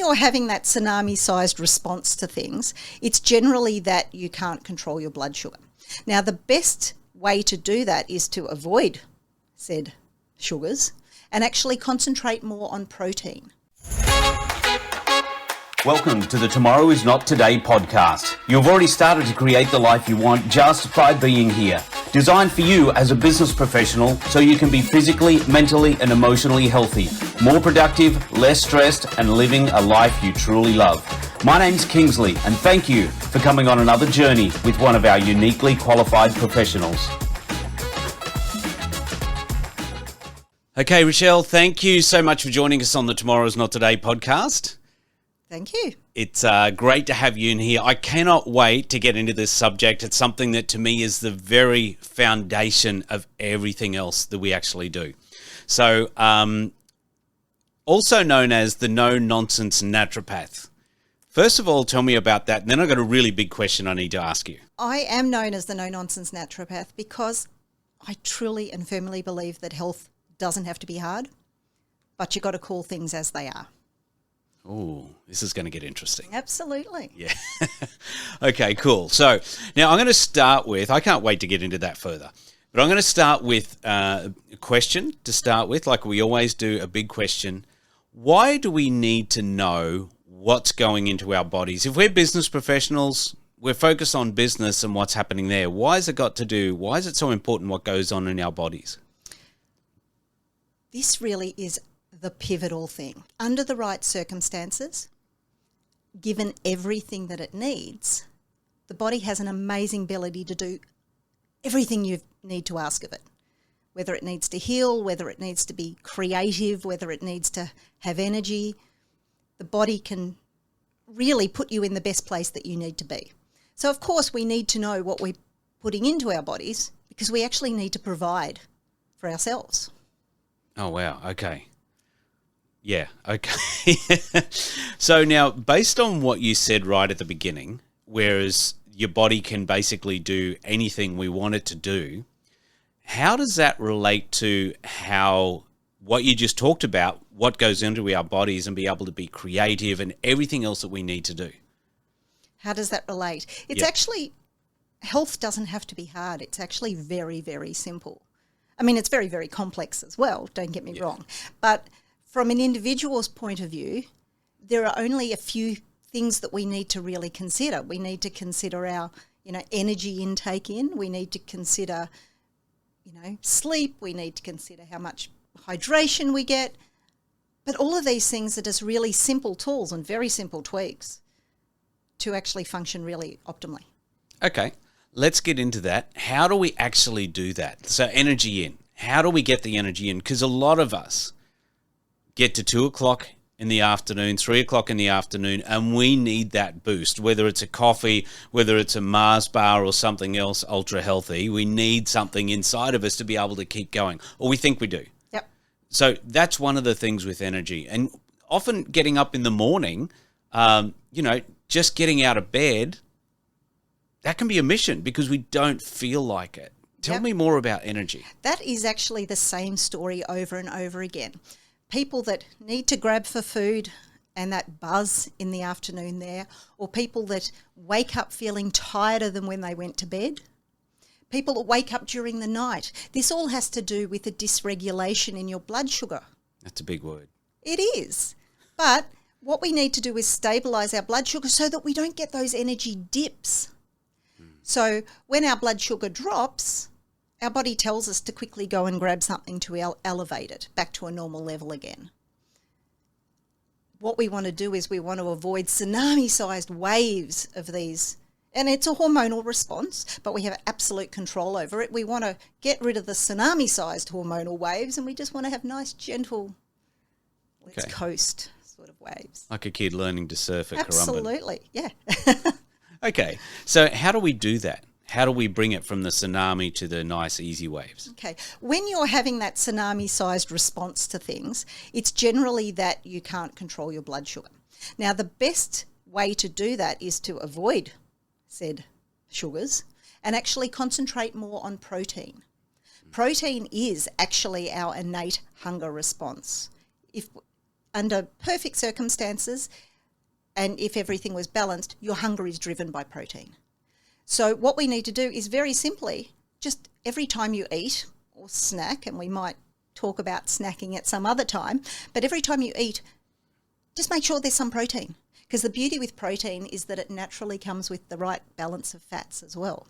you're having that tsunami-sized response to things, it's generally that you can't control your blood sugar. Now, the best way to do that is to avoid said sugars and actually concentrate more on protein. Welcome to the Tomorrow Is Not Today podcast. You've already started to create the life you want just by being here. Designed for you as a business professional so you can be physically, mentally and emotionally healthy, more productive, less stressed and living a life you truly love. My name's Kingsley and thank you for coming on another journey with one of our uniquely qualified professionals. Okay, Rochelle, thank you so much for joining us on the Tomorrow Is Not Today podcast. Thank you. It's great to have you in here. I cannot wait to get into this subject. It's something that to me is the very foundation of everything else that we actually do. So, also known as the no-nonsense naturopath. First of all, tell me about that, and then I've got a really big question I need to ask you. I am known as the no-nonsense naturopath because I truly and firmly believe that health doesn't have to be hard, but you've got to call things as they are. Oh, this is going to get interesting. Absolutely. Yeah. Okay, cool. So now I'm going to start with, I can't wait to get into that further, but I'm going to start with a question to start with, like we always do, a big question. Why do we need to know what's going into our bodies? If we're business professionals, we're focused on business and what's happening there. Why is it so important what goes on in our bodies? This really is the pivotal thing. Under the right circumstances, given everything that it needs, the body has an amazing ability to do everything you need to ask of it. Whether it needs to heal, whether it needs to be creative, whether it needs to have energy, the body can really put you in the best place that you need to be. So, of course, we need to know what we're putting into our bodies because we actually need to provide for ourselves. Oh, wow. Okay. Yeah, okay. So now, based on what you said right at the beginning, whereas your body can basically do anything we want it to do, how does that relate to what you just talked about, what goes into our bodies and be able to be creative and everything else that we need to do? How does that relate? It's actually, health doesn't have to be hard. It's actually very, very simple. I mean, it's very, very complex as well, don't get me wrong. But from an individual's point of view, there are only a few things that we need to really consider. We need to consider our, energy intake in. We need to consider, sleep. We need to consider how much hydration we get. But all of these things are just really simple tools and very simple tweaks to actually function really optimally. Okay, let's get into that. How do we actually do that? So energy in. How do we get the energy in? Because a lot of us get to 2 o'clock in the afternoon, 3 o'clock in the afternoon, and we need that boost, whether it's a coffee, whether it's a Mars bar or something else ultra healthy. We need something inside of us to be able to keep going, or we think we do. Yep. So that's one of the things with energy. And often getting up in the morning, just getting out of bed, that can be a mission because we don't feel like it. Tell me more about energy. That is actually the same story over and over again. People that need to grab for food and that buzz in the afternoon there, or people that wake up feeling tireder than when they went to bed, people that wake up during the night. This all has to do with a dysregulation in your blood sugar. That's a big word. It is. But what we need to do is stabilise our blood sugar so that we don't get those energy dips. So when our blood sugar drops, our body tells us to quickly go and grab something to elevate it back to a normal level again. What we want to do is we want to avoid tsunami-sized waves of these. And it's a hormonal response, but we have absolute control over it. We want to get rid of the tsunami-sized hormonal waves and we just want to have nice, gentle, let's coast sort of waves. Like a kid learning to surf at Currumbin. Absolutely, yeah. Okay, so how do we do that? How do we bring it from the tsunami to the nice, easy waves? Okay, when you're having that tsunami-sized response to things, it's generally that you can't control your blood sugar. Now, the best way to do that is to avoid said sugars and actually concentrate more on protein. Protein is actually our innate hunger response. If under perfect circumstances, and if everything was balanced, your hunger is driven by protein. So what we need to do is very simply, just every time you eat or snack, and we might talk about snacking at some other time, but every time you eat, just make sure there's some protein. Because the beauty with protein is that it naturally comes with the right balance of fats as well.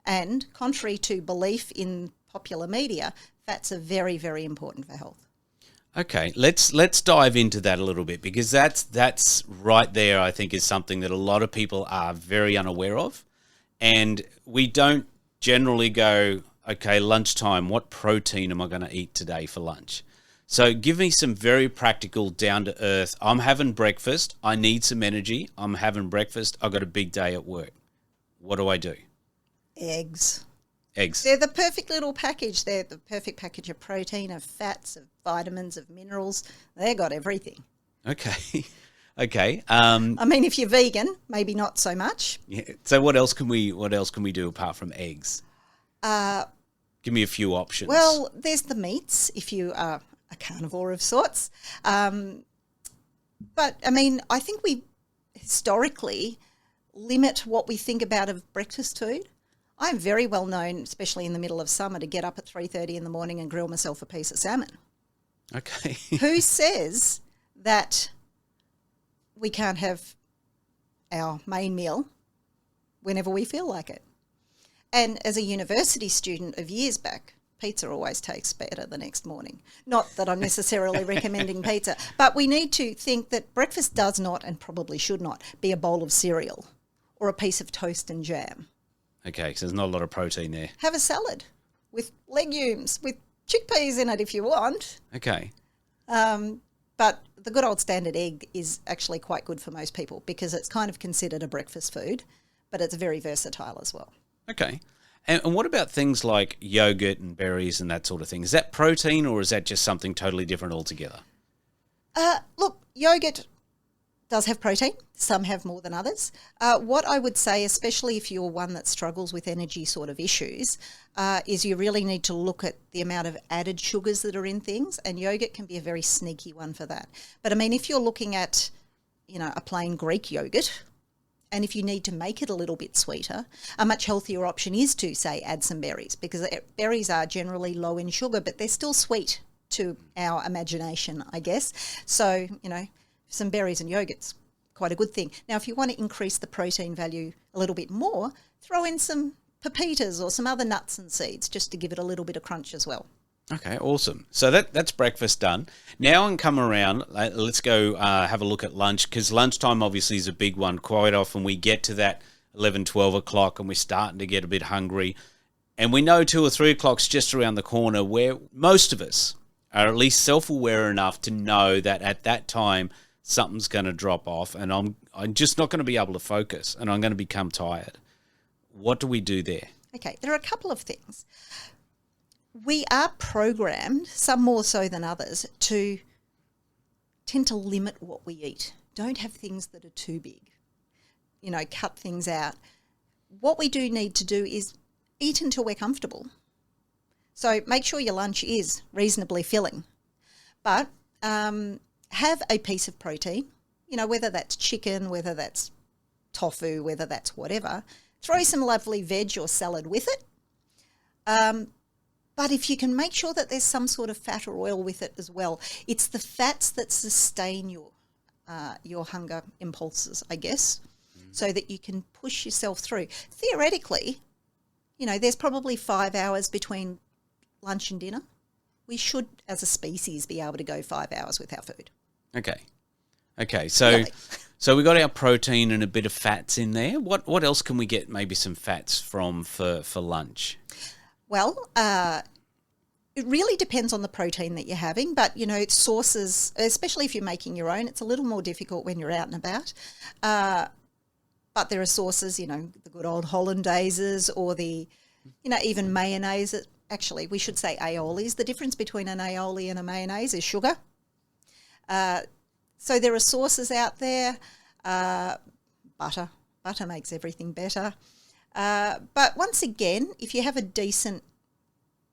And contrary to belief in popular media, fats are very, very important for health. Okay, let's dive into that a little bit, because that's right there, I think, is something that a lot of people are very unaware of. And we don't generally go, okay, lunchtime, what protein am I going to eat today for lunch? So give me some very practical, down-to-earth, I'm having breakfast, I need some energy, I'm having breakfast, I've got a big day at work. What do I do? Eggs. Eggs. They're the perfect little package. They're the perfect package of protein, of fats, of vitamins, of minerals. They've got everything. Okay. Okay. I mean, if you're vegan, maybe not so much. Yeah. So what else can we do apart from eggs? Give me a few options. Well, there's the meats if you are a carnivore of sorts. But I mean, I think we historically limit what we think about of breakfast food. I'm very well known, especially in the middle of summer, to get up at 3:30 in the morning and grill myself a piece of salmon. Okay. Who says that we can't have our main meal whenever we feel like it? And as a university student of years back, pizza always tastes better the next morning. Not that I'm necessarily recommending pizza, but we need to think that breakfast does not, and probably should not, be a bowl of cereal or a piece of toast and jam. Okay, so there's not a lot of protein there. Have a salad with legumes, with chickpeas in it if you want. Okay. But the good old standard egg is actually quite good for most people because it's kind of considered a breakfast food, but it's very versatile as well. Okay. And what about things like yogurt and berries and that sort of thing? Is that protein, or is that just something totally different altogether? Look, yogurt does have protein. Some have more than others. What I would say, especially if you're one that struggles with energy sort of issues, is you really need to look at the amount of added sugars that are in things, and yogurt can be a very sneaky one for that. But I mean, if you're looking at, a plain Greek yogurt, and if you need to make it a little bit sweeter, a much healthier option is to, say, add some berries, because berries are generally low in sugar, but they're still sweet to our imagination, I guess. So, some berries and yogurt's quite a good thing. Now, if you want to increase the protein value a little bit more, throw in some pepitas or some other nuts and seeds just to give it a little bit of crunch as well. Okay, awesome. So that's breakfast done. Now and come around, let's go have a look at lunch, because lunchtime obviously is a big one. Quite often we get to that 11, 12 o'clock and we're starting to get a bit hungry. And we know 2 or 3 o'clock's just around the corner, where most of us are at least self-aware enough to know that at that time something's going to drop off and I'm just not going to be able to focus and I'm going to become tired. What do we do there? Okay, there are a couple of things. We are programmed, some more so than others, to tend to limit what we eat. Don't have things that are too big. Cut things out. What we do need to do is eat until we're comfortable. So make sure your lunch is reasonably filling. But have a piece of protein, whether that's chicken, whether that's tofu, whether that's whatever. Throw some lovely veg or salad with it. But if you can make sure that there's some sort of fat or oil with it as well, it's the fats that sustain your hunger impulses, I guess, so that you can push yourself through. Theoretically, there's probably 5 hours between lunch and dinner. We should, as a species, be able to go 5 hours with our food. Okay. So we got our protein and a bit of fats in there. What else can we get maybe some fats from for lunch? Well, it really depends on the protein that you're having, but, sources, especially if you're making your own, it's a little more difficult when you're out and about. But there are sources, the good old hollandaises or the, even mayonnaise. Actually, we should say aiolis. The difference between an aioli and a mayonnaise is sugar. So there are sources out there. Butter. Butter makes everything better. But once again, if you have a decent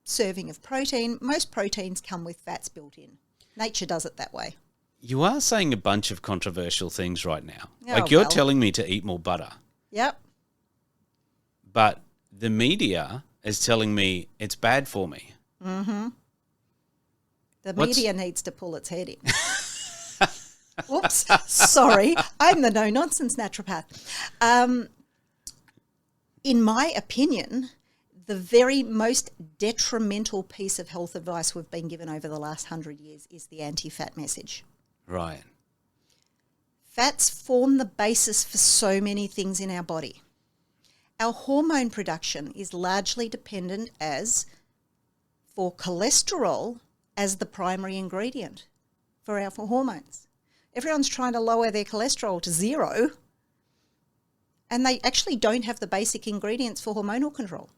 serving of protein, most proteins come with fats built in. Nature does it that way. You are saying a bunch of controversial things right now. Oh, like you're well. telling me to eat more butter, Yep. but the media is telling me it's bad for me. The media needs to pull its head in. Whoops, sorry. I'm the no-nonsense naturopath. In my opinion, the very most detrimental piece of health advice we've been given over the last 100 years is the anti-fat message. Right. Fats form the basis for so many things in our body. Our hormone production is largely dependent for cholesterol as the primary ingredient for our hormones. Everyone's trying to lower their cholesterol to zero, and they actually don't have the basic ingredients for hormonal control,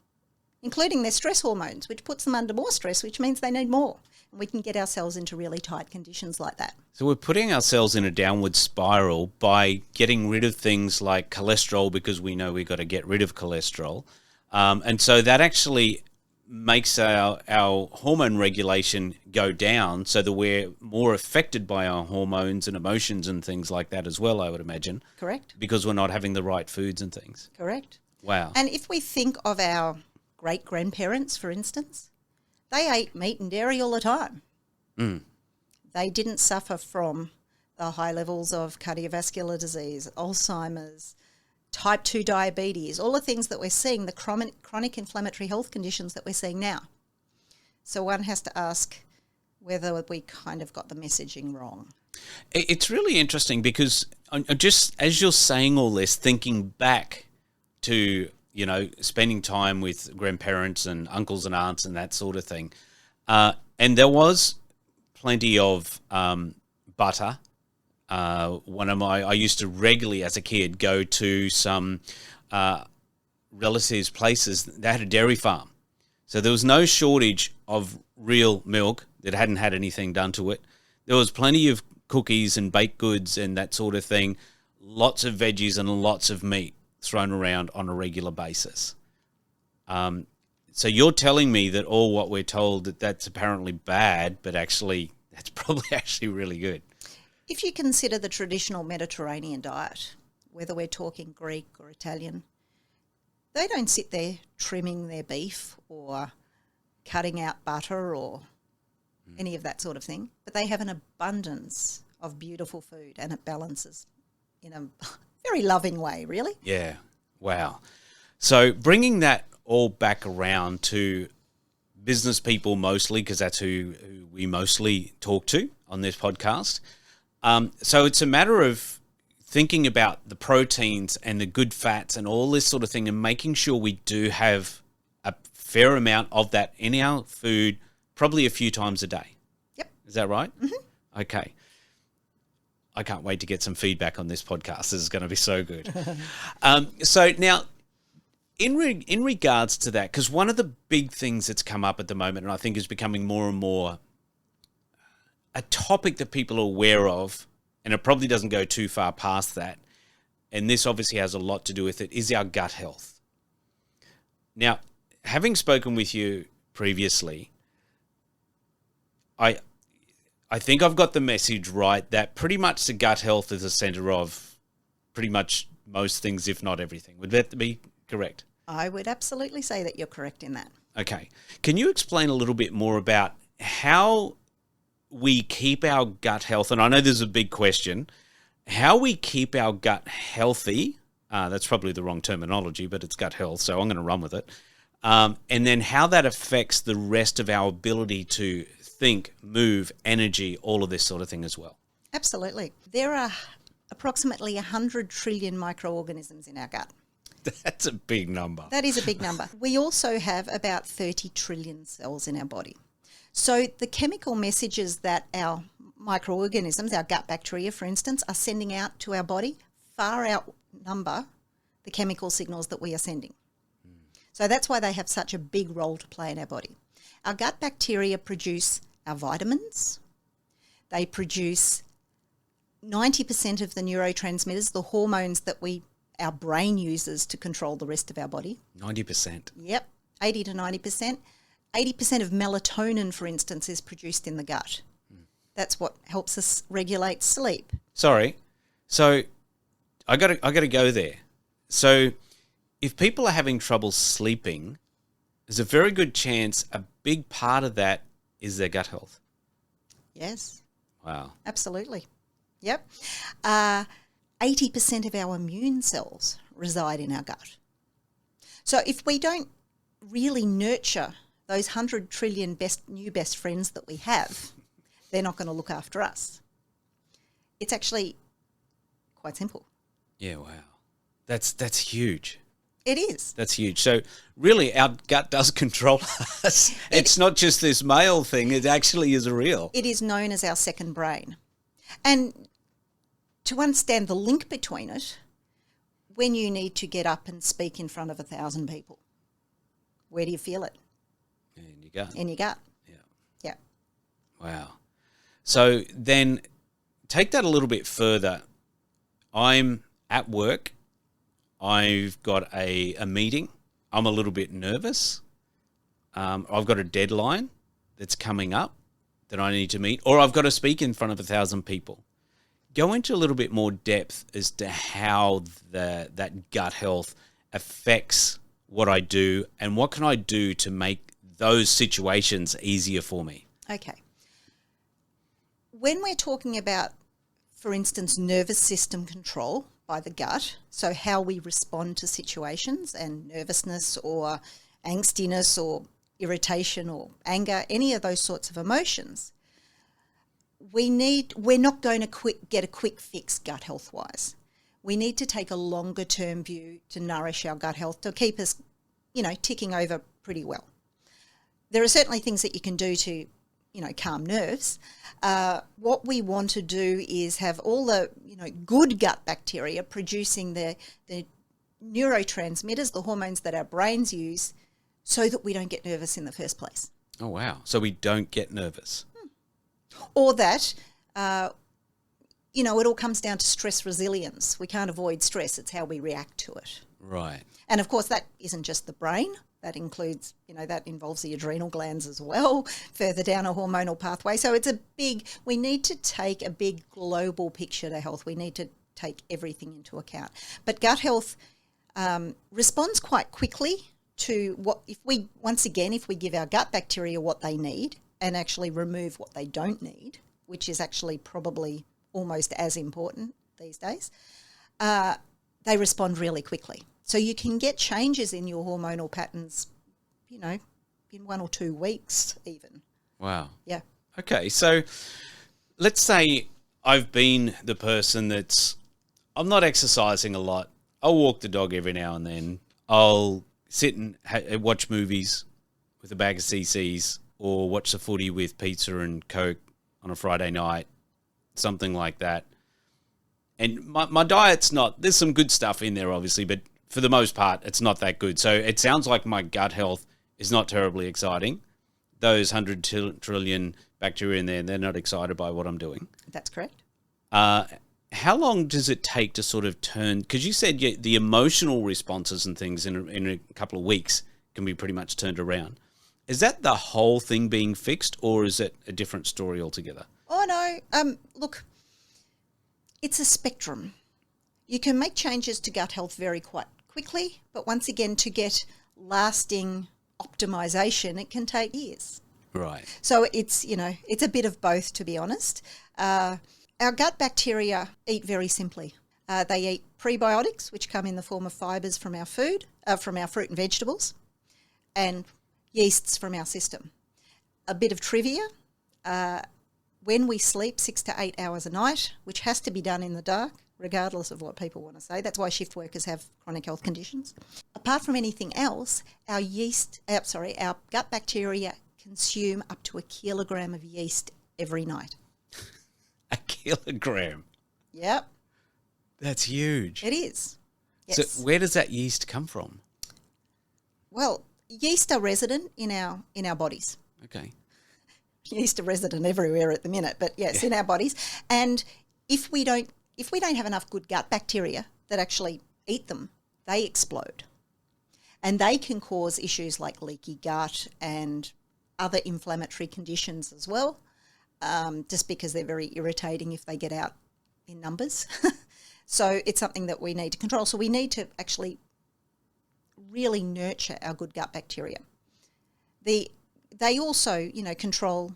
including their stress hormones, which puts them under more stress, which means they need more. And we can get ourselves into really tight conditions like that. So we're putting ourselves in a downward spiral by getting rid of things like cholesterol, because we know we've got to get rid of cholesterol. And so that actually makes our hormone regulation go down, so that we're more affected by our hormones and emotions and things like that as well, I would imagine. Correct. Because we're not having the right foods and things. Correct. Wow. And if we think of our great-grandparents, for instance, they ate meat and dairy all the time. They didn't suffer from the high levels of cardiovascular disease, Alzheimer's, type 2 diabetes, all the things that we're seeing, the chronic inflammatory health conditions that we're seeing now. So one has to ask whether we kind of got the messaging wrong. It's really interesting because I'm just, as you're saying all this, thinking back to, spending time with grandparents and uncles and aunts and that sort of thing. And there was plenty of butter. I used to regularly as a kid go to some relatives' places that had a dairy farm. So there was no shortage of real milk that hadn't had anything done to it. There was plenty of cookies and baked goods and that sort of thing, lots of veggies and lots of meat thrown around on a regular basis. So you're telling me that all what we're told that's apparently bad, but actually that's probably actually really good. If you consider the traditional Mediterranean diet, whether we're talking Greek or Italian, they don't sit there trimming their beef or cutting out butter or any of that sort of thing, but they have an abundance of beautiful food, and it balances in a very loving way, really. Yeah. Wow. So bringing that all back around to business people mostly, because that's who we mostly talk to on this podcast. So it's a matter of thinking about the proteins and the good fats and all this sort of thing, and making sure we do have a fair amount of that in our food, probably a few times a day. Yep. Is that right? Mm-hmm. Okay. I can't wait to get some feedback on this podcast. This is going to be so good. So now, in regards to that, because one of the big things that's come up at the moment, and I think is becoming more and more a topic that people are aware of, and it probably doesn't go too far past that, and this obviously has a lot to do with it, is our gut health. Now, having spoken with you previously, I think I've got the message right that pretty much the gut health is the center of pretty much most things, if not everything. Would that be correct? I would absolutely say that you're correct in that. Okay. Can you explain a little bit more about how we keep our gut health? And I know this is a big question. How we keep our gut healthy, that's probably the wrong terminology, but it's gut health, so I'm going to run with it. And then how that affects the rest of our ability to think, move, energy, all of this sort of thing as well. Absolutely. There are approximately 100 trillion microorganisms in our gut. That's a big number. That is a big number. We also have about 30 trillion cells in our body. So the chemical messages that our microorganisms, our gut bacteria, for instance, are sending out to our body far outnumber the chemical signals that we are sending. So that's why they have such a big role to play in our body. Our gut bacteria produce our vitamins. They produce 90% of the neurotransmitters, the hormones that our brain uses to control the rest of our body. 90%. Yep, 80 to 90%. 80% of melatonin, for instance, is produced in the gut. That's what helps us regulate sleep. Sorry. So I got to go there. So if people are having trouble sleeping, there's a very good chance a big part of that is their gut health. Yes. Wow. Absolutely. Yep. 80% of our immune cells reside in our gut. So if we don't really nurture those 100 trillion new best friends that we have, they're not going to look after us. It's actually quite simple. Yeah, wow. That's huge. It is. That's huge. So really our gut does control us. It's not just this male thing, it actually is real. It is known as our second brain. And to understand the link between it, when you need to get up and speak in front of 1,000 people, where do you feel it? In your gut. In your gut. Yeah. Yeah. Wow. So then take that a little bit further. I'm at work. I've got a meeting. I'm a little bit nervous. I've got a deadline that's coming up that I need to meet, or I've got to speak in front of 1,000 people. Go into a little bit more depth as to how that gut health affects what I do and what can I do to make those situations easier for me. Okay. When we're talking about, for instance, nervous system control by the gut, so how we respond to situations and nervousness or angstiness or irritation or anger, any of those sorts of emotions, we're not going to get a quick fix gut health wise. We need to take a longer term view to nourish our gut health, to keep us, ticking over pretty well. There are certainly things that you can do to, calm nerves. What we want to do is have all the, good gut bacteria producing the neurotransmitters, the hormones that our brains use, so that we don't get nervous in the first place. Oh, wow. So we don't get nervous. Or that, it all comes down to stress resilience. We can't avoid stress. It's how we react to it. Right. And, of course, that isn't just the brain. That includes, that involves the adrenal glands as well, further down a hormonal pathway. So we need to take a big global picture to health. We need to take everything into account. But gut health responds quite quickly to if we give our gut bacteria what they need and actually remove what they don't need, which is actually probably almost as important these days, they respond really quickly. So you can get changes in your hormonal patterns, in 1 or 2 weeks even. Wow. Yeah. Okay, so let's say I've been the person I'm not exercising a lot. I'll walk the dog every now and then. I'll sit and watch movies with a bag of CCs or watch the footy with pizza and Coke on a Friday night, something like that. And my diet's there's some good stuff in there, obviously, but for the most part, it's not that good. So it sounds like my gut health is not terribly exciting. Those 100 trillion bacteria in there, they're not excited by what I'm doing. That's correct. How long does it take to sort of turn? Because you said the emotional responses and things in a couple of weeks can be pretty much turned around. Is that the whole thing being fixed, or is it a different story altogether? Oh, no. Look, it's a spectrum. You can make changes to gut health quite quickly, but once again, to get lasting optimization, it can take years. Right. So it's a bit of both, to be honest. Our gut bacteria eat very simply. They eat prebiotics, which come in the form of fibres from our food, from our fruit and vegetables, and yeasts from our system. A bit of trivia. When we sleep 6 to 8 hours a night, which has to be done in the dark, regardless of what people want to say. That's why shift workers have chronic health conditions. Apart from anything else, our gut bacteria consume up to 1 kilogram of yeast every night. 1 kilogram? Yep. That's huge. It is. Yes. So where does that yeast come from? Well, yeast are resident in our bodies. Okay. Yeast are resident everywhere at the minute, but yes, in our bodies. And if we don't have enough good gut bacteria that actually eat them, they explode. And they can cause issues like leaky gut and other inflammatory conditions as well. just because they're very irritating if they get out in numbers. So it's something that we need to control. So we need to actually really nurture our good gut bacteria. They also, control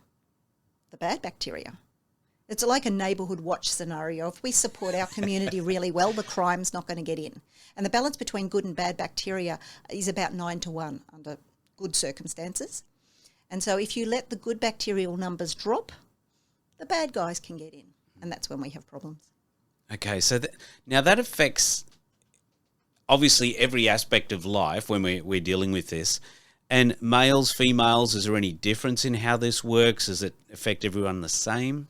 the bad bacteria. It's like a neighbourhood watch scenario. If we support our community really well, the crime's not going to get in. And the balance between good and bad bacteria is about 9-1 under good circumstances. And so if you let the good bacterial numbers drop, the bad guys can get in. And that's when we have problems. Okay, so now that affects obviously every aspect of life when we're dealing with this. And males, females, is there any difference in how this works? Does it affect everyone the same?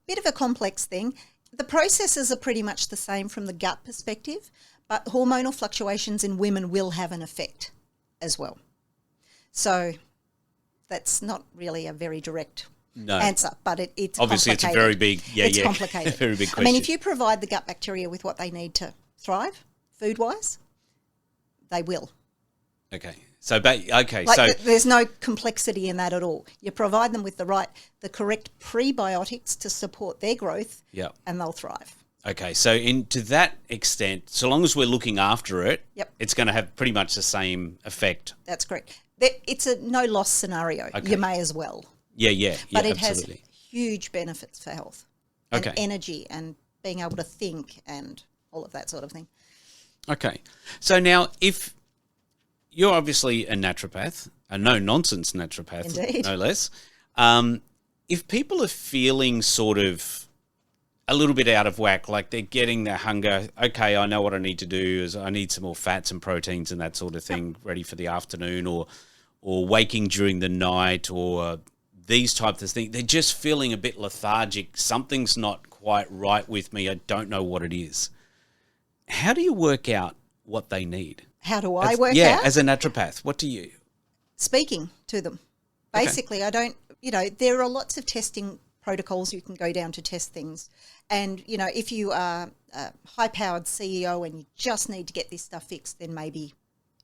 Bit of a complex thing. The processes are pretty much the same from the gut perspective, but hormonal fluctuations in women will have an effect as well. So that's not really a very direct answer, but it's obviously complicated. It's a very big, it's complicated. very big question. I mean, if you provide the gut bacteria with what they need to thrive, food-wise, they will. Okay. So there's no complexity in that at all. You provide them with the correct prebiotics to support their growth, and they'll thrive. Okay, so to that extent, so long as we're looking after it, it's going to have pretty much the same effect. That's correct. It's a no-loss scenario. Okay. You may as well. Yeah, but it absolutely. has huge benefits for health and energy and being able to think and all of that sort of thing. Okay, so now if you're obviously a naturopath, a no-nonsense naturopath, Indeed. No less. If people are feeling sort of a little bit out of whack, like they're getting their hunger, okay, I know what I need to do is I need some more fats and proteins and that sort of thing ready for the afternoon, or waking during the night, or these types of things. They're just feeling a bit lethargic. Something's not quite right with me. I don't know what it is. How do you work out what they need? How do I work out? Yeah, as a naturopath, what do you? Speaking to them. Basically, I don't, there are lots of testing protocols you can go down to test things. And, if you are a high-powered CEO and you just need to get this stuff fixed, then maybe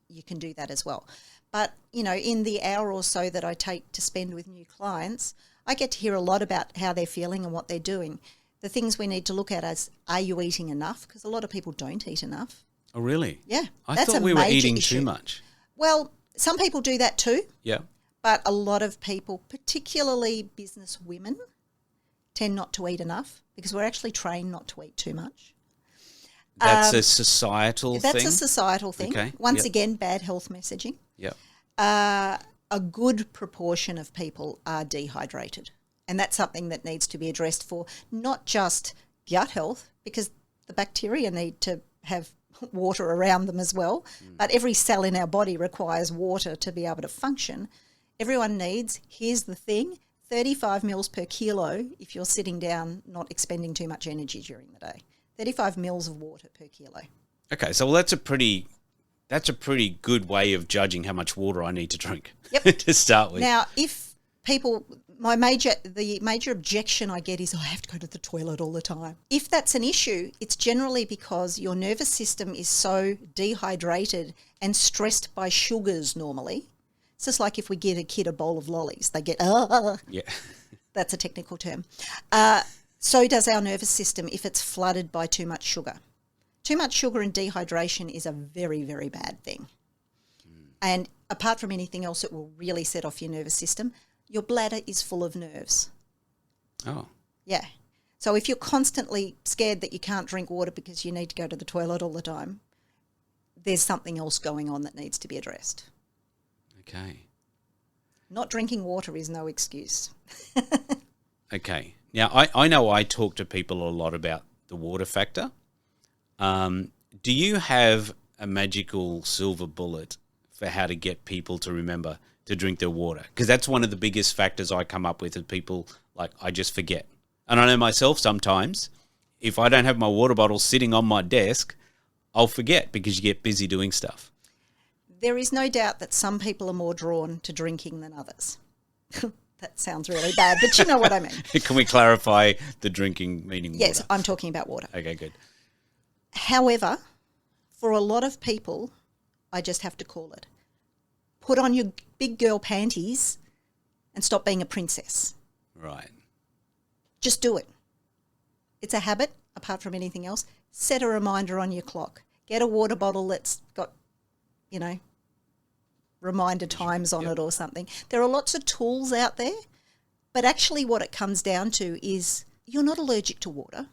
you can do that as well. But, in the hour or so that I take to spend with new clients, I get to hear a lot about how they're feeling and what they're doing. The things we need to look at is, are you eating enough? Because a lot of people don't eat enough. Oh, really? Yeah. I thought we were eating too much. Well, some people do that too. Yeah. But a lot of people, particularly business women, tend not to eat enough because we're actually trained not to eat too much. That's a societal thing? That's a societal thing. Okay. Once again, bad health messaging. Yeah. A good proportion of people are dehydrated. And that's something that needs to be addressed for not just gut health, because the bacteria need to have water around them as well. But every cell in our body requires water to be able to function. Everyone needs, here's the thing, 35 mils per kilo if you're sitting down, not expending too much energy during the day. 35 mils of water per kilo. Okay, so that's a pretty good way of judging how much water I need to drink. Yep. To start with. Now, if people, the major objection I get is I have to go to the toilet all the time. If that's an issue, it's generally because your nervous system is so dehydrated and stressed by sugars normally. It's just like if we give a kid a bowl of lollies, they get, Yeah. That's a technical term. So does our nervous system if it's flooded by too much sugar. Too much sugar and dehydration is a very, very bad thing. And apart from anything else, it will really set off your nervous system. Your bladder is full of nerves. Oh. Yeah. So if you're constantly scared that you can't drink water because you need to go to the toilet all the time, there's something else going on that needs to be addressed. Okay. Not drinking water is no excuse. Okay. Now, I know I talk to people a lot about the water factor. Do you have a magical silver bullet for how to get people to remember to drink their water? Because that's one of the biggest factors I come up with is people, like, I just forget. And I know myself sometimes, if I don't have my water bottle sitting on my desk, I'll forget because you get busy doing stuff. There is no doubt that some people are more drawn to drinking than others. That sounds really bad, but you know what I mean. Can we clarify the drinking meaning water? Yes, I'm talking about water. Okay, good. However, for a lot of people, I just have to call it. Put on your big girl panties and stop being a princess. Right. Just do it. It's a habit, apart from anything else. Set a reminder on your clock. Get a water bottle that's got, reminder times on it or something. There are lots of tools out there, but actually what it comes down to is you're not allergic to water.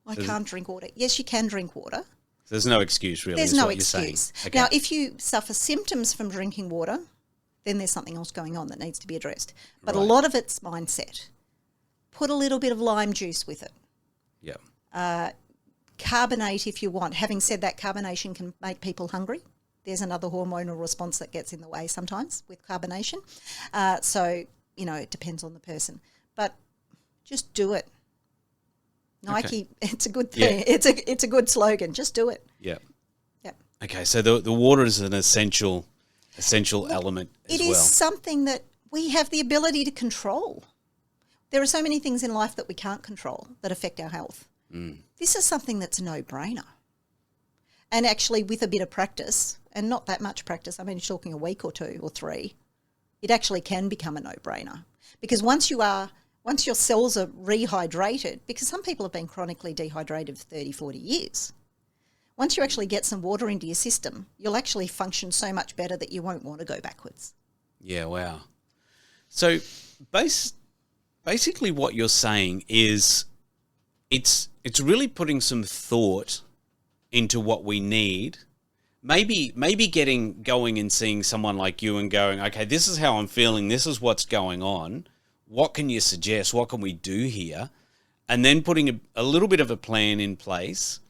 I can't drink water. Yes, you can drink water. There's no excuse, really. There's no excuse. Okay. Now, if you suffer symptoms from drinking water, then there's something else going on that needs to be addressed. But a lot of it's mindset. Put a little bit of lime juice with it. Yeah. Carbonate if you want. Having said that, carbonation can make people hungry. There's another hormonal response that gets in the way sometimes with carbonation. So, it depends on the person. But just do it. Nike, it's a good thing. Yeah. It's a good slogan. Just do it. Yeah. Yep. Okay, so the water is an essential element as well. It is something that we have the ability to control. There are so many things in life that we can't control that affect our health. This is something that's a no-brainer. And actually, with a bit of practice, and not that much practice, I mean, you're talking a week or 2 or 3, it actually can become a no-brainer. Because once your cells are rehydrated, because some people have been chronically dehydrated for 30, 40 years, once you actually get some water into your system, you'll actually function so much better that you won't want to go backwards. Yeah, wow. So basically what you're saying is it's really putting some thought into what we need. Maybe going and seeing someone like you and going, okay, this is how I'm feeling, this is what's going on. What can you suggest? What can we do here? And then putting a little bit of a plan in place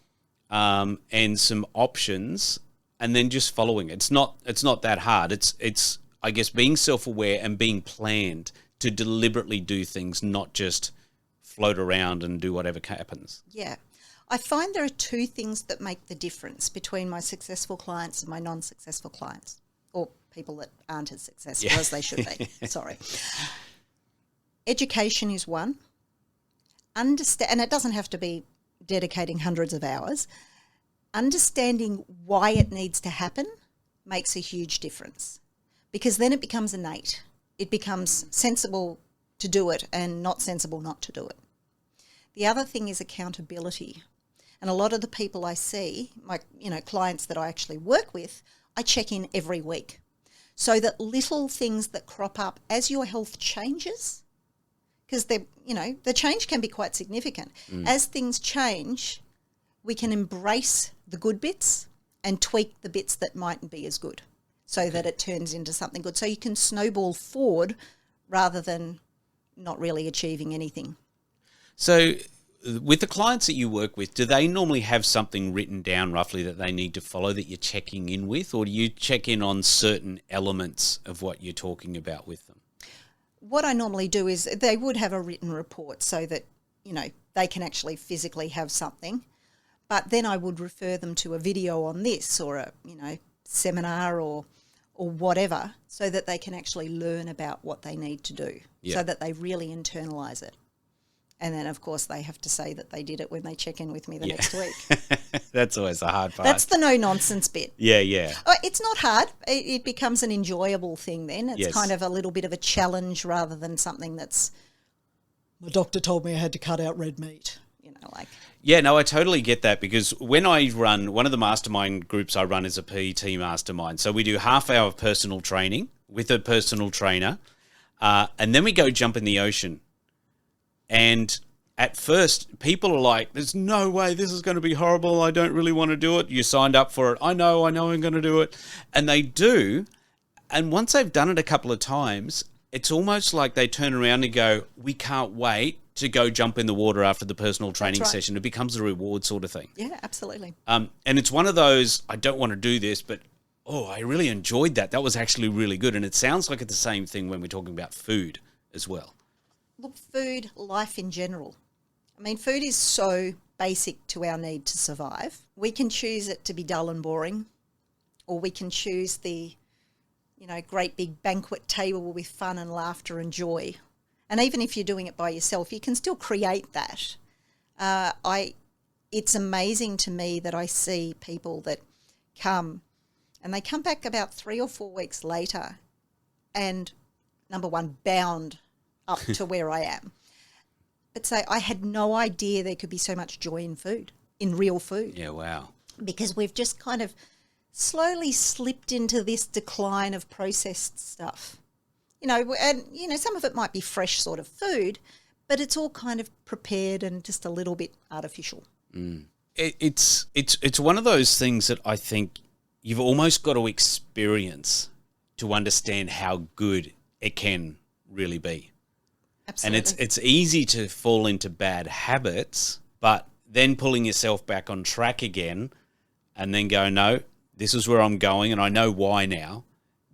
and some options, and then just following it. It's not that hard. It's I guess being self-aware and being planned to deliberately do things, not just float around and do whatever happens. Yeah. I find there are 2 things that make the difference between my successful clients and my non-successful clients, or people that aren't as successful as they should be. Sorry. Education is one. And it doesn't have to be dedicating hundreds of hours. Understanding why it needs to happen makes a huge difference, because then it becomes innate. It becomes sensible to do it and not sensible not to do it. The other thing is accountability. And a lot of the people I see, my clients that I actually work with, I check in every week, so that little things that crop up as your health changes, because the change can be quite significant. As things change, we can embrace the good bits and tweak the bits that mightn't be as good, so that it turns into something good. So you can snowball forward rather than not really achieving anything. So with the clients that you work with, do they normally have something written down roughly that they need to follow that you're checking in with, or do you check in on certain elements of what you're talking about with them? What I normally do is they would have a written report so that, they can actually physically have something. But then I would refer them to a video on this, or a, seminar or whatever, so that they can actually learn about what they need to do, so that they really internalise it. And then, of course, they have to say that they did it when they check in with me the next week. That's always the hard part. That's the no-nonsense bit. Yeah. Oh, it's not hard. It becomes an enjoyable thing then. It's kind of a little bit of a challenge rather than something that's, my doctor told me I had to cut out red meat, Yeah, no, I totally get that, because when I run, one of the mastermind groups I run is a PT mastermind. So we do half hour of personal training with a personal trainer, and then we go jump in the ocean. And at first, people are like, there's no way, this is going to be horrible. I don't really want to do it. You signed up for it. I know I'm going to do it. And they do. And once they've done it a couple of times, it's almost like they turn around and go, we can't wait to go jump in the water after the personal training session. It becomes a reward sort of thing. Yeah, absolutely. And it's one of those, I don't want to do this, but, I really enjoyed that. That was actually really good. And it sounds like it's the same thing when we're talking about food as well. Look, food, life in general. I mean, food is so basic to our need to survive. We can choose it to be dull and boring, or we can choose the, great big banquet table with fun and laughter and joy. And even if you're doing it by yourself, you can still create that. It's amazing to me that I see people that come, and they come back about 3 or 4 weeks later and, number one, bound up to where I am. but say, I had no idea there could be so much joy in food, in real food. Yeah, wow. Because we've just kind of slowly slipped into this decline of processed stuff. And some of it might be fresh sort of food, but it's all kind of prepared and just a little bit artificial. It's one of those things that I think you've almost got to experience to understand how good it can really be. Absolutely. And it's easy to fall into bad habits, but then pulling yourself back on track again and then go, no, this is where I'm going and I know why now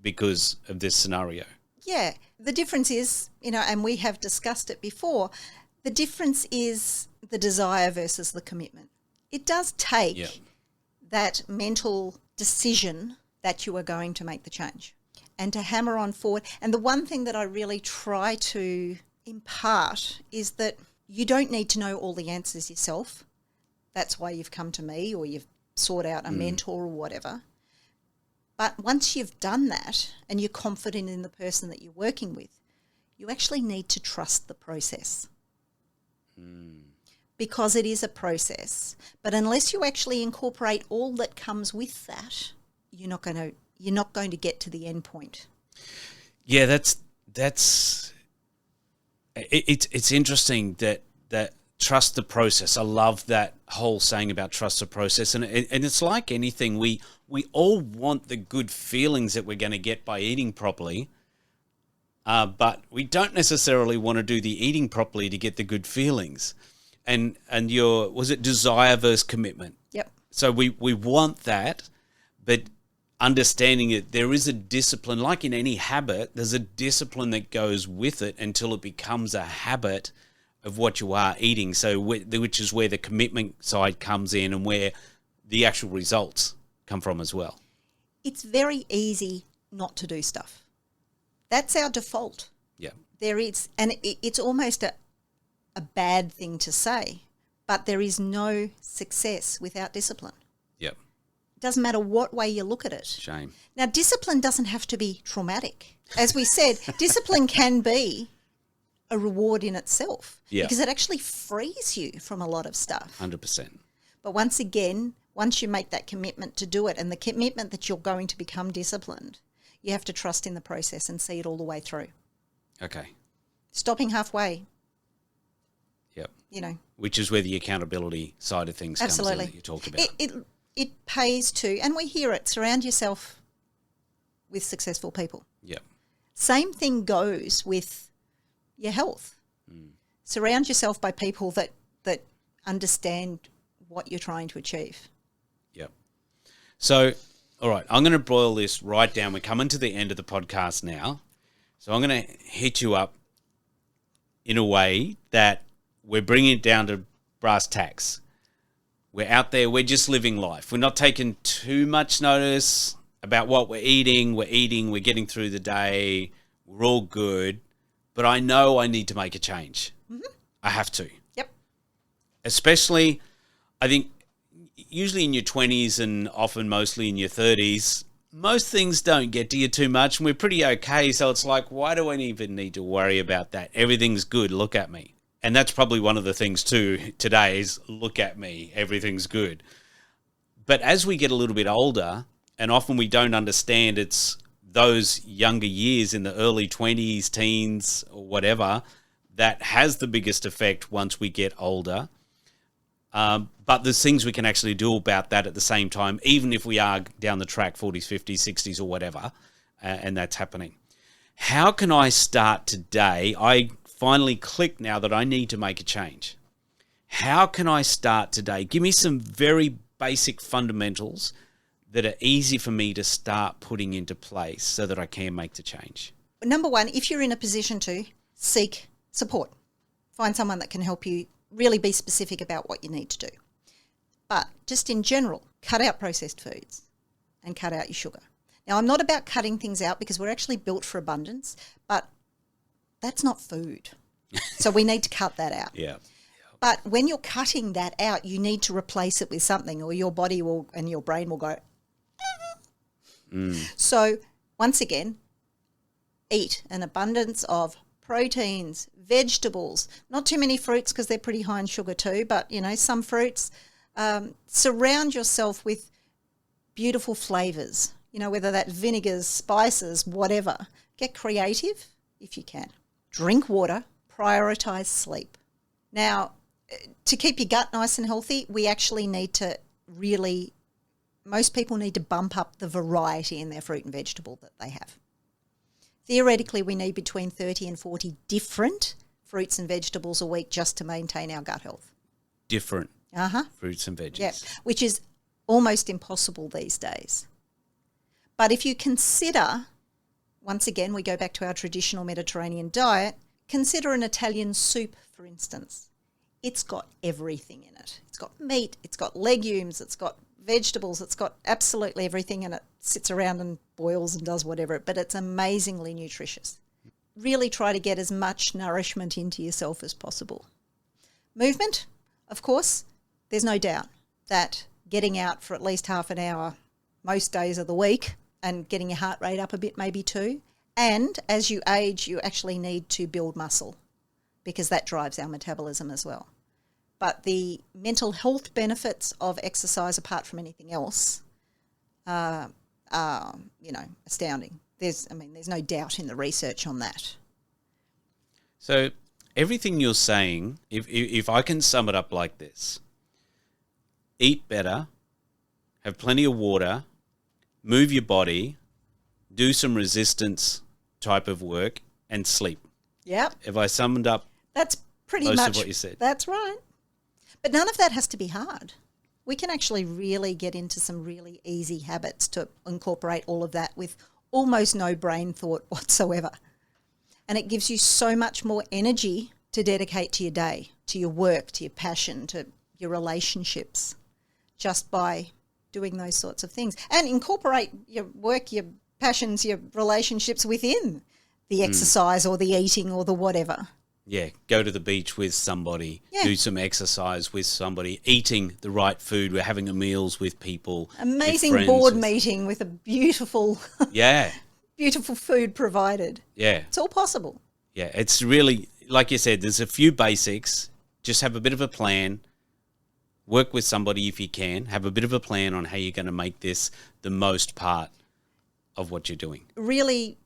because of this scenario. Yeah. The difference is, and we have discussed it before, the difference is the desire versus the commitment. It does take that mental decision that you are going to make the change and to hammer on forward. And the one thing that I really try to impart is that you don't need to know all the answers yourself. That's why you've come to me or you've sought out a mentor or whatever. But once you've done that and you're confident in the person that you're working with, you actually need to trust the process. Because it is a process. But unless you actually incorporate all that comes with that, you're not going to get to the end point. Yeah, it's interesting that trust the process. I love that whole saying about trust the process. And it's like anything, we all want the good feelings that we're going to get by eating properly, but we don't necessarily want to do the eating properly to get the good feelings. And was it desire versus commitment? Yep. So we want that, but understanding it, there is a discipline, like in any habit, there's a discipline that goes with it until it becomes a habit of what you are eating. So which is where the commitment side comes in and where the actual results come from as well. It's very easy not to do stuff. That's our default. Yeah. There is, and it's almost a bad thing to say, but there is no success without discipline. Yep. It doesn't matter what way you look at it. Shame. Now, discipline doesn't have to be traumatic. As we said, discipline can be a reward in itself because it actually frees you from a lot of stuff. 100%. But once you make that commitment to do it and the commitment that you're going to become disciplined, you have to trust in the process and see it all the way through. Okay. Stopping halfway. Yep. Which is where the accountability side of things comes in that you talked about. It pays to, and we hear it, surround yourself with successful people. Yep. Same thing goes with your health. Surround yourself by people that understand what you're trying to achieve. Yep. So, all right, I'm going to boil this right down. We're coming to the end of the podcast now. So I'm going to hit you up in a way that we're bringing it down to brass tacks. We're out there, we're just living life. We're not taking too much notice about what we're eating. We're getting through the day. We're all good. But I know I need to make a change. Mm-hmm. I have to. Yep. Especially, I think, usually in your 20s and often mostly in your 30s, most things don't get to you too much and we're pretty okay. So it's like, why do I even need to worry about that? Everything's good. Look at me. And that's probably one of the things too today is look at me. Everything's good. But as we get a little bit older, and often we don't understand it's those younger years in the early 20s, teens, or whatever, that has the biggest effect once we get older. But there's things we can actually do about that at the same time, even if we are down the track 40s, 50s, 60s, or whatever, and that's happening. How can I start today? I finally clicked now that I need to make a change. How can I start today? Give me some very basic fundamentals that are easy for me to start putting into place so that I can make the change. Number one, if you're in a position to, seek support. Find someone that can help you really be specific about what you need to do. But just in general, cut out processed foods and cut out your sugar. Now, I'm not about cutting things out because we're actually built for abundance, but that's not food. So we need to cut that out. Yeah. But when you're cutting that out, you need to replace it with something or your body will and your brain will go. So once again, eat an abundance of proteins, vegetables, not too many fruits because they're pretty high in sugar too, but, some fruits. Surround yourself with beautiful flavours, whether that's vinegars, spices, whatever. Get creative if you can. Drink water, prioritise sleep. Now, to keep your gut nice and healthy, we actually need to most people need to bump up the variety in their fruit and vegetable that they have. Theoretically, we need between 30 and 40 different fruits and vegetables a week just to maintain our gut health. Different fruits and veggies. Yeah, which is almost impossible these days. But if you consider, once again, we go back to our traditional Mediterranean diet, consider an Italian soup, for instance. It's got everything in it. It's got meat, it's got legumes, it's got vegetables, it's got absolutely everything, and it sits around and boils and does whatever, but it's amazingly nutritious. Really try to get as much nourishment into yourself as possible. Movement, of course, there's no doubt that getting out for at least half an hour most days of the week and getting your heart rate up a bit maybe too. And as you age, you actually need to build muscle because that drives our metabolism as well. But the mental health benefits of exercise, apart from anything else, are astounding. There's no doubt in the research on that. So everything you're saying, if I can sum it up like this: eat better, have plenty of water, move your body, do some resistance type of work, and sleep. Yep. Have I summed up? That's pretty most much of what you said. That's right. But none of that has to be hard. We can actually really get into some really easy habits to incorporate all of that with almost no brain thought whatsoever. And it gives you so much more energy to dedicate to your day, to your work, to your passion, to your relationships, just by doing those sorts of things. And incorporate your work, your passions, your relationships within the exercise or the eating or the whatever. Yeah, go to the beach with somebody, do some exercise with somebody, eating the right food. We're having meals with people. Amazing board meeting with a beautiful, beautiful food provided. Yeah. It's all possible. Yeah, it's really, like you said, there's a few basics. Just have a bit of a plan. Work with somebody if you can. Have a bit of a plan on how you're going to make this the most part of what you're doing. Really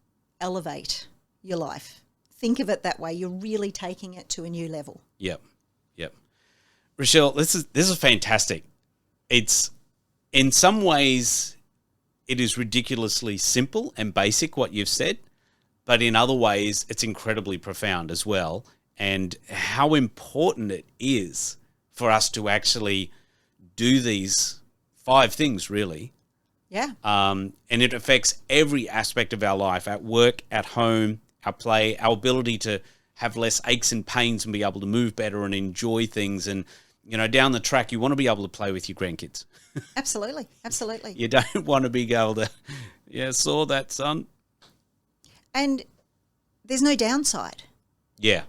elevate your life. Think of it that way. You're really taking it to a new level. Yep. Rochelle, this is fantastic. It's, in some ways, it is ridiculously simple and basic what you've said, but in other ways, it's incredibly profound as well. And how important it is for us to actually do these 5 things, really. Yeah. And it affects every aspect of our life, at work, at home, our play, our ability to have less aches and pains and be able to move better and enjoy things. And, down the track, you want to be able to play with your grandkids. Absolutely. You don't want to be able to, saw that, son. And there's no downside. Yeah.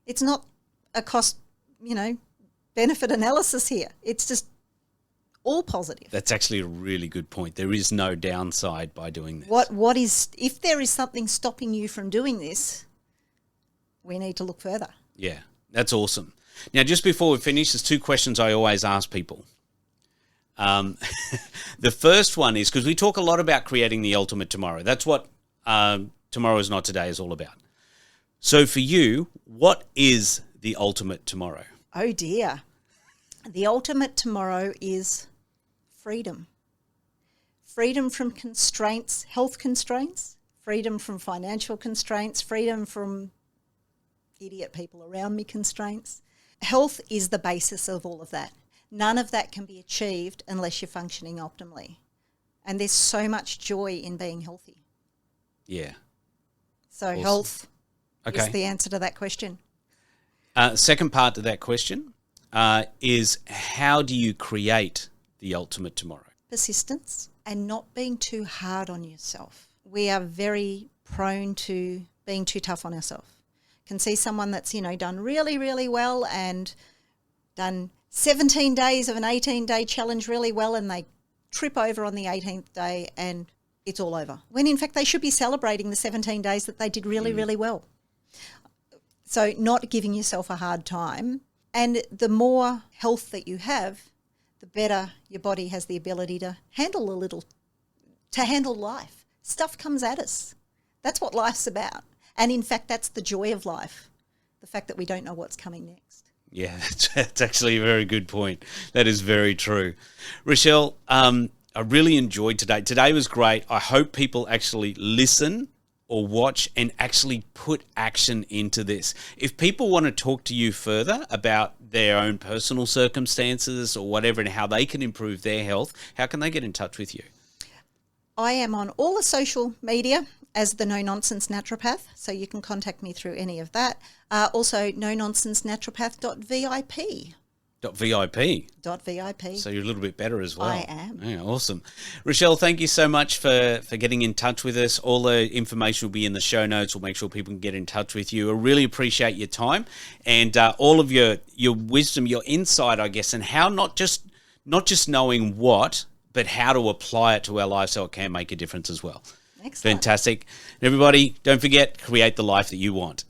It's not a cost, benefit analysis here. It's just all positive. That's actually a really good point. There is no downside by doing this. What is, if there is something stopping you from doing this, we need to look further. Yeah, that's awesome. Now, just before we finish, there's 2 questions I always ask people. The first one is, because we talk a lot about creating the ultimate tomorrow. That's what Tomorrow Is Not Today is all about. So for you, what is the ultimate tomorrow? Oh dear. The ultimate tomorrow is freedom. Freedom from constraints, health constraints, freedom from financial constraints, freedom from idiot people around me constraints. Health is the basis of all of that. None of that can be achieved unless you're functioning optimally. And there's so much joy in being healthy. Yeah. So awesome. Health is the answer to that question. Second part to that question is, how do you create the ultimate tomorrow? Persistence and not being too hard on yourself. We are very prone to being too tough on ourselves. Can see someone that's, done really, really well and done 17 days of an 18-day challenge really well, and they trip over on the 18th day and it's all over. When in fact they should be celebrating the 17 days that they did really, really well. So not giving yourself a hard time. And the more health that you have, the better your body has the ability to handle life. Stuff comes at us. That's what life's about. And in fact, that's the joy of life, the fact that we don't know what's coming next. Yeah, that's actually a very good point. That is very true. Rochelle, I really enjoyed today. Today was great. I hope people actually listen or watch and actually put action into this. If people want to talk to you further about their own personal circumstances or whatever and how they can improve their health, how can they get in touch with you? I am on all the social media as the No Nonsense Naturopath, so you can contact me through any of that. Also, nononsensenaturopath.vip. .vip. .vip. So you're a little bit better as well. I am. Yeah, awesome. Rochelle, thank you so much for getting in touch with us. All the information will be in the show notes. We'll make sure people can get in touch with you. I really appreciate your time and all of your wisdom, your insight, I guess, and how not just knowing what, but how to apply it to our life so it can make a difference as well. Excellent. Fantastic. And everybody, don't forget, create the life that you want.